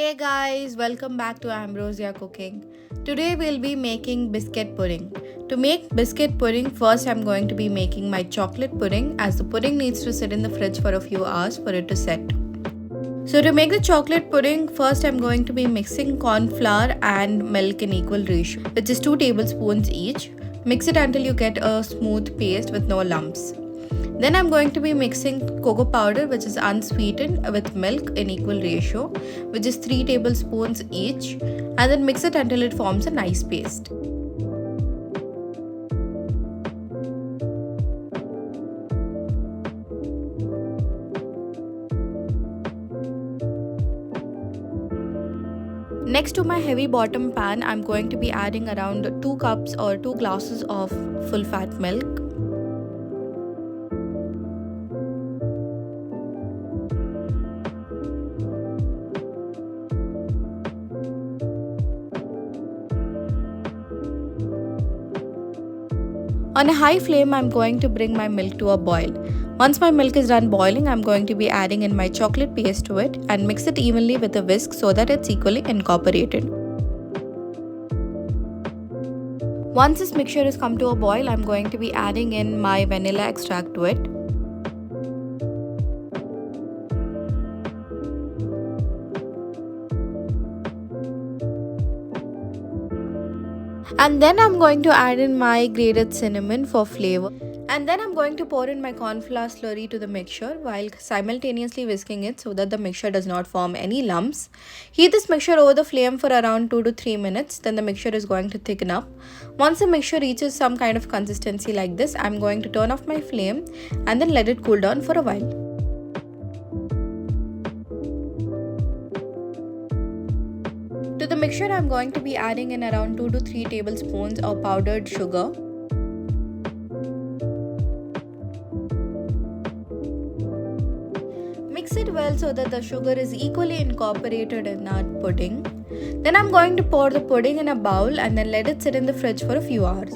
Hey guys, welcome back to Ambrosia Cooking. Today we'll be making biscuit pudding. To make biscuit pudding, first I'm going to be making my chocolate pudding as the pudding needs to sit in the fridge for a few hours for it to set. So to make the chocolate pudding, first I'm going to be mixing corn flour and milk in equal ratio, which is 2 tablespoons each. Mix it until you get a smooth paste with no lumps. Then I'm going to be mixing cocoa powder, which is unsweetened, with milk in equal ratio, which is 3 tablespoons each, and then mix it until it forms a nice paste. Next to my heavy bottom pan, I'm going to be adding around 2 cups or 2 glasses of full fat milk. On a high flame, I'm going to bring my milk to a boil. Once my milk is done boiling, I'm going to be adding in my chocolate paste to it and mix it evenly with a whisk so that it's equally incorporated. Once this mixture has come to a boil, I'm going to be adding in my vanilla extract to it. And then I'm going to add in my grated cinnamon for flavor. And then I'm going to pour in my corn flour slurry to the mixture while simultaneously whisking it so that the mixture does not form any lumps. Heat this mixture over the flame for around 2 to 3 minutes. Then the mixture is going to thicken up. Once the mixture reaches some kind of consistency like this, I'm going to turn off my flame and then let it cool down for a while. To the mixture, I'm going to be adding in around 2 to 3 tablespoons of powdered sugar. Mix it well so that the sugar is equally incorporated in our pudding. Then I'm going to pour the pudding in a bowl and then let it sit in the fridge for a few hours.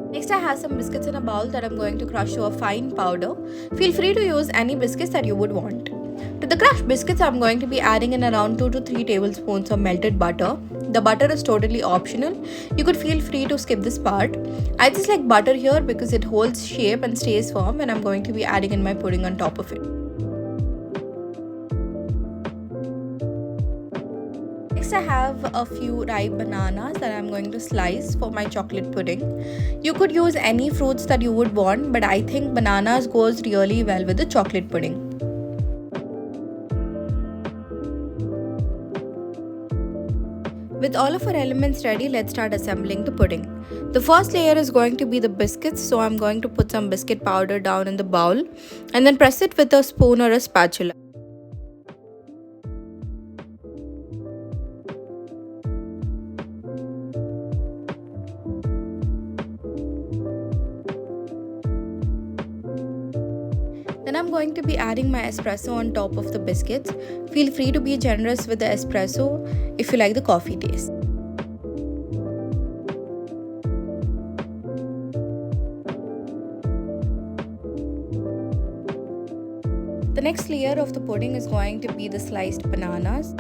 Next, I have some biscuits in a bowl that I'm going to crush to a fine powder. Feel free to use any biscuits that you would want. To the crushed biscuits, I'm going to be adding in around 2 to 3 tablespoons of melted butter. The butter is totally optional. You could feel free to skip this part. I just like butter here because it holds shape and stays firm, and I'm going to be adding in my pudding on top of it. Next, I have a few ripe bananas that I'm going to slice for my chocolate pudding. You could use any fruits that you would want, but I think bananas goes really well with the chocolate pudding. With all of our elements ready, let's start assembling the pudding. The first layer is going to be the biscuits, so I'm going to put some biscuit powder down in the bowl and then press it with a spoon or a spatula. Then I'm going to be adding my espresso on top of the biscuits. Feel free to be generous with the espresso if you like the coffee taste. The next layer of the pudding is going to be the sliced bananas.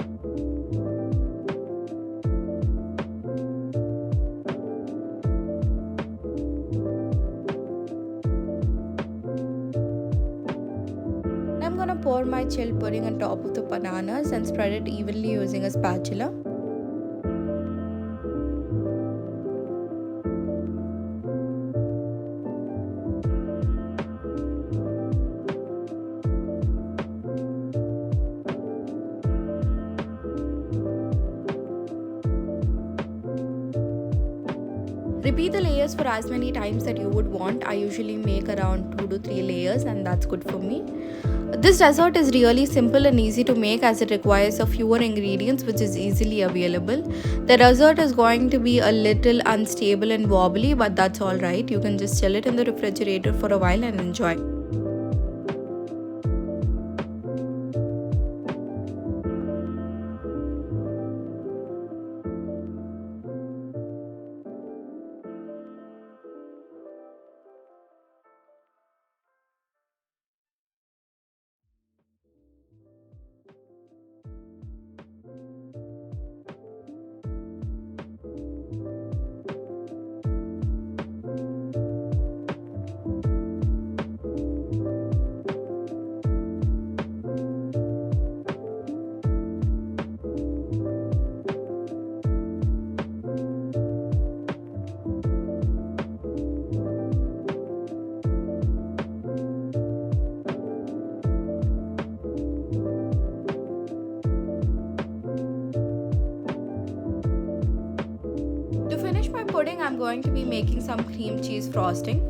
I'm going to pour my chilled pudding on top of the bananas and spread it evenly using a spatula. Repeat the layers for as many times that you would want. I usually make around 2 to 3 layers, and that's good for me. This dessert is really simple and easy to make as it requires a fewer ingredients which is easily available. The dessert is going to be a little unstable and wobbly, but that's alright. You can just chill it in the refrigerator for a while and enjoy. my pudding, I'm going to be making some cream cheese frosting.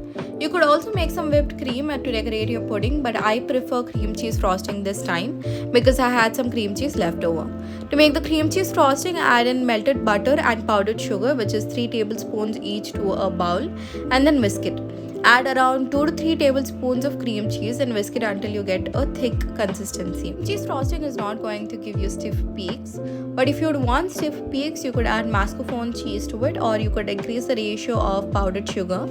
You could also make some whipped cream to decorate your pudding, but I prefer cream cheese frosting this time because I had some cream cheese left over. To make the cream cheese frosting, add in melted butter and powdered sugar, which is 3 tablespoons each to a bowl, and then whisk it. Add around 2 to 3 tablespoons of cream cheese and whisk it until you get a thick consistency. Cheese frosting is not going to give you stiff peaks, but if you want stiff peaks, you could add mascarpone cheese to it, or you could increase the ratio of powdered sugar.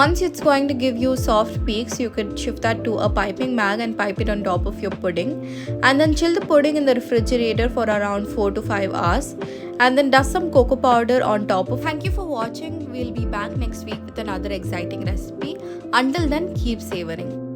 Once it's going to give you soft peaks, you could shift that to a piping bag and pipe it on top of your pudding, and then chill the pudding in the refrigerator for around 4 to 5 hours, and then dust some cocoa powder on top of. Thank you for watching. We'll be back next week with another exciting recipe. Until then, keep savoring.